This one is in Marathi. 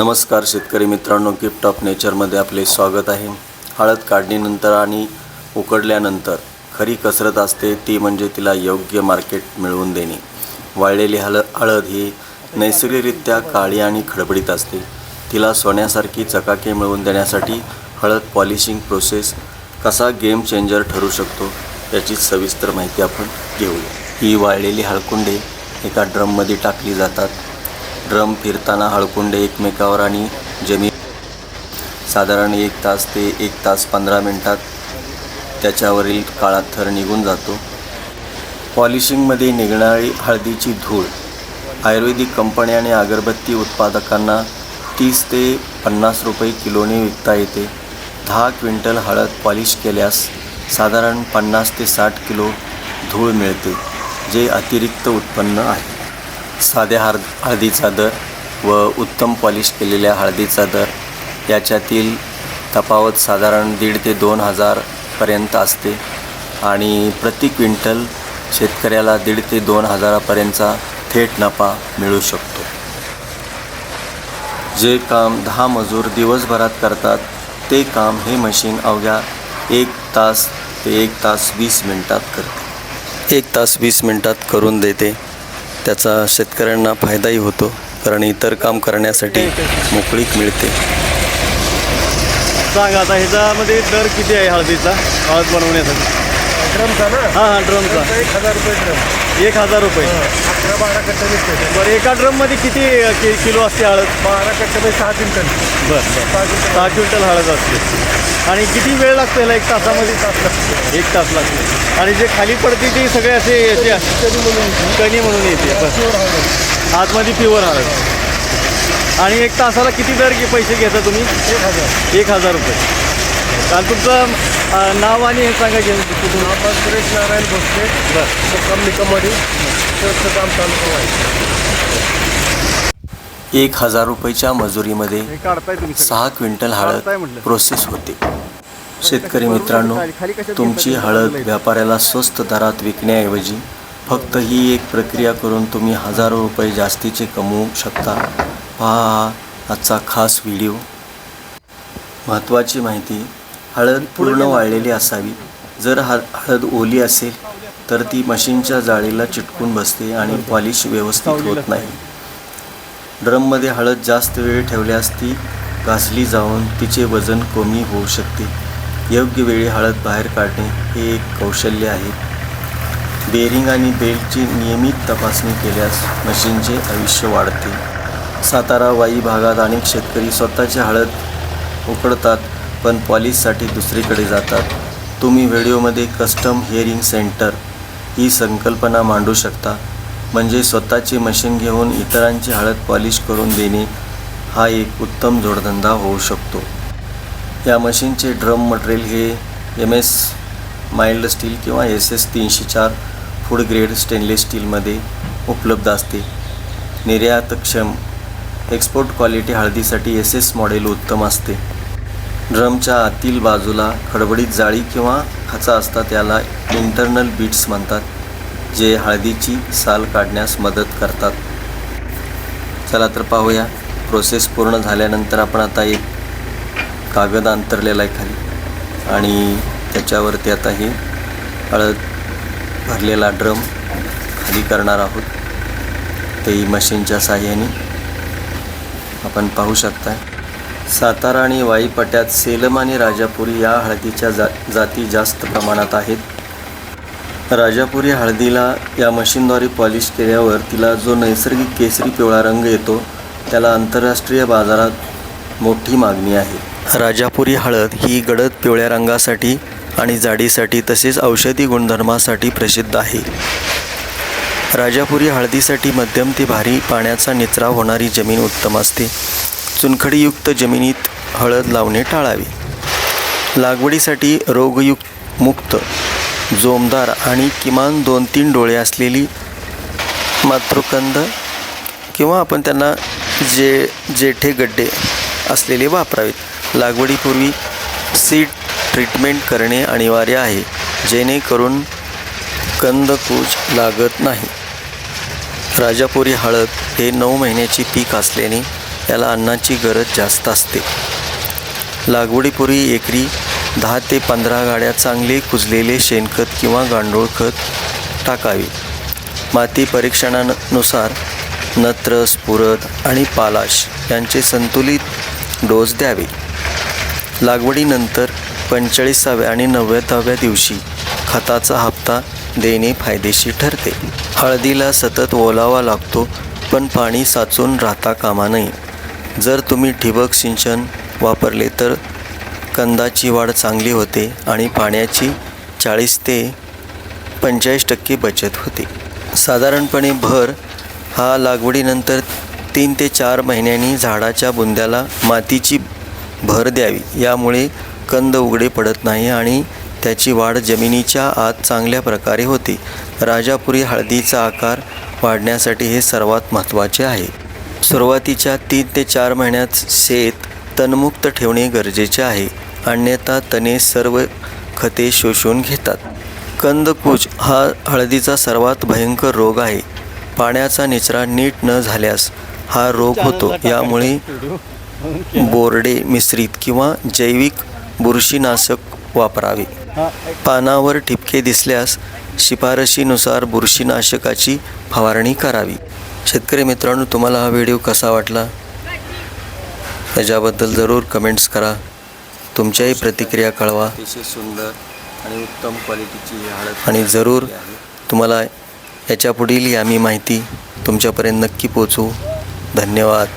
नमस्कार शेतकरी मित्रांनो, गिफ्ट ऑफ नेचरमध्ये आपले स्वागत आहे। हळद काढणीनंतर आणि उकडल्यानंतर खरी कसरत असते ती म्हणजे तिला योग्य मार्केट मिळवून देणे। वाळलेली हळद ही नैसर्गिकरित्या काळी आणि खडबडीत असते। तिला सोन्यासारखी चकाकी मिळवून देण्यासाठी हळद पॉलिशिंग प्रोसेस कसा गेम चेंजर ठरू शकतो याची सविस्तर माहिती आपण घेऊया। ही वाळलेली हळकुंडे एका ड्रममध्ये टाकली जातात। ड्रम फिरताना हळकुंडे एकमेकावर आणि जमीन साधारण 1 तास ते 1 तास 15 मिनिटात त्याच्यावरील काळा थर निघून जातो। पॉलिशिंगमध्ये निघणारी हळदीची धूळ आयुर्वेदिक कंपन्या आणि अगरबत्ती उत्पादकांना 30 ते 50 रुपये किलोने विकता येते। 10 क्विंटल हळद पॉलिश केल्यास साधारण 50 ते 60 किलो धूळ मिळते, जे अतिरिक्त उत्पन्न आहे। साध्या हळदीचा दर व उत्तम पॉलिश केलेल्या हळदीचा दर याच्यातील तफावत साधारण 1,500 ते 2,000 पर्यंत असते आणि प्रति क्विंटल शेतकऱ्याला 1,500 ते 2,000 पर्यंतचा थेट नफा मिळू शकतो। जे काम 10 मजूर दिवसभरात करतात ते काम हे मशीन अवघ्या 1 तास ते 1 तास 20 मिनिटात करते। 1 तास 20 मिनिटात करून देते। त्याचा शेतकऱ्यांना फायदाही होतो, कारण इतर काम करण्यासाठी मोकळीक मिळते। सांगा आता ह्याच्यामध्ये दर किती आहे हळदीचा, हळद बनवण्यासाठी? ड्रमचा ना? हां ड्रमचा 1,000 रुपये ड्रम। 1,000 रुपये। 12 कट्टे निघते। बरं, एका ड्रममध्ये किती किलो असते हळद? 12 कट्टे 6 क्विंटल। बरं, 6 क्विंटल हळद असते। आणि किती वेळ लागतो ह्याला? 1 तासामध्ये? 1 तास लागतो। आणि जे खाली पडते ते सगळे असे कणी म्हणून येते। बरं, आतमध्ये प्युअर हळद। आणि 1 तासाला किती दर पैसे घेता तुम्ही? 1,000 रुपये। आणि तुमचं नाव आणि हे सांगा की कुठून? सुरेश नारायण भोसले। बरं, मुक्काम निकमवाडी, काम चालू आहे। 1,000 रुपयाच्या मजुरीमध्ये हे काढताय तुम्ही? 6 क्विंटल हळद प्रोसेस होते। शेतकरी मित्रांनो, तुमची हळद व्यापाऱ्याला स्वस्त दरात विकण्याऐवजी फक्त ही एक प्रक्रिया करून तुम्ही हजारो रुपये जास्तीचे कमवू शकता। पहा आजचा खास व्हिडिओ। महत्त्वाची माहिती: हळद पूर्ण वाळलेली असावी। जर हळद ओली असेल तर ती मशीनच्या जाळीला चिटकून बसते आणि पॉलिश व्यवस्थित होत नाही। ड्रममध्ये हळद जास्त वेळ ठेवल्यास ती घासली जाऊन तिचे वजन कमी होऊ शकते। योग्य वेळी हळद बाहेर काढणे हे एक कौशल्य आहे। बेरिंग आणि बेल्टची नियमित तपासणी केल्यास मशीनचे आयुष्य वाढते। सातारा वाई भागात अनेक शेतकरी स्वतःची हळद उकडतात पण पॉलिशसाठी दुसरीकडे जातात। तुम्ही व्हिडिओमध्ये कस्टम हिअरिंग सेंटर ही संकल्पना मांडू शकता, म्हणजे स्वतःचे मशीन घेऊन इतरांची हळद पॉलिश करून देणे हा एक उत्तम जोडधंदा होऊ शकतो। या मशीनचे ड्रम मटेरियल हे MS माइल्ड स्टील किंवा SS 304 फूड ग्रेड स्टेनलेस स्टीलमध्ये उपलब्ध असते। निर्यातक्षम एक्सपोर्ट क्वालिटी हळदीसाठी SS मॉडेल उत्तम असते। ड्रमच्या आतील बाजूला खडबडीत जाळी किंवा खाचा असतात, याला इंटरनल बीट्स म्हणतात, जे हळदीची साल काढण्यास मदत करतात। चला तर पाहूया। प्रोसेस पूर्ण झाल्यानंतर आपण आता एक कागद अंतरलेला आहे खाली आणि त्याच्यावरती आता हे हळद भरलेला ड्रम खाली करणार आहोत। ते मशीनच्या साहाय्याने आपण पाहू शकता। सातारा आणि वाई पट्ट्यात सेलम आणि राजापुरी या हळदीच्या जाती जास्त प्रमाणात आहेत। राजापुरी हळदीला या मशीनद्वारे पॉलिश केल्यावर तिला जो नैसर्गिक केसरी पिवळा रंग येतो त्याला आंतरराष्ट्रीय बाजारात मोठी मागणी आहे। राजापुरी हळद ही गडद पिवळ्या रंगासाठी आणि जाडीसाठी तसेच औषधी गुणधर्मासाठी प्रसिद्ध आहे। राजापुरी हळदीसाठी मध्यम ते भारी पाण्याचा निचरा होणारी जमीन उत्तम असते। चुनखडीयुक्त जमिनीत हळद लावणे टाळावे। लागवडीसाठी रोगयुक्त मुक्त जोमदार आणि किमान 2-3 डोळे असलेली मातृकंद किंवा आपण त्यांना जेठे गड्डे असलेले वापरावेत। लागवडीपूर्वी सीड ट्रीटमेंट करणे अनिवार्य आहे, जेणेकरून कंदकुज लागत नाही। राजापुरी हळद हे 9 महिन्याची पीक असल्याने याला अन्नाची गरज जास्त असते. लागवडीपूर्वी एकरी 10 ते 15 गाड्या चांगले कुजलेले शेणखत किंवा गांडूळ खत टाकावे. माती परीक्षणानुसार नत्र, स्फुरद आणि पालाश यांचे संतुलित डोस द्यावे. लागवडीनंतर 45व्या आणि 90व्या दिवशी खताचा हप्ता देणे फायदेशीर ठरते. हळदीला सतत ओलावा लागतो, पण पाणी साचून राहता कामा नये. जर तुम्ही ठिबक सिंचन वापरले तर कंदाची वाढ चांगली होते आणि पाण्याची 40 ते 45% बचत होते. साधारणपणे भर हा लागवडीनंतर 3 ते 4 महिन्यांनी झाडाच्या बुंद्याला मातीची भर द्यावी. यामुळे कंद उघडे पडत नाही आणि त्याची वाढ जमिनीच्या आत चांगल्या प्रकारे होते. राजापुरी हळदीचा आकार वाढण्यासाठी हे सर्वात महत्त्वाचे आहे. सुरुवातीच्या 3 ते 4 महिन्यात शेत तणमुक्त ठेवणे गरजेचे आहे, अन्यथा तणे सर्व खते शोषून घेतात. कंदकुज हा हळदीचा सर्वात भयंकर रोग आहे. पाण्याचा निचरा नीट न झाल्यास हा रोग होतो. यामुळे बोर्डे मिश्रित किंवा जैविक बुरशीनाशक वापरावे. पानावर ठिपके दिसल्यास शिफारशीनुसार बुरशीनाशकाची फवारणी करावी. शेतकरी मित्रांनो, तुम्हाला हा व्हिडिओ कसा वाटला याच्याबद्दल जरूर कमेंट्स करा. तुमच्याही प्रतिक्रिया कळवा. अतिशय सुंदर आणि उत्तम क्वालिटीची हळद आणि जरूर तुम्हाला याच्या पुढील आम्ही माहिती तुमच्यापर्यंत नक्की पोचवू. धन्यवाद.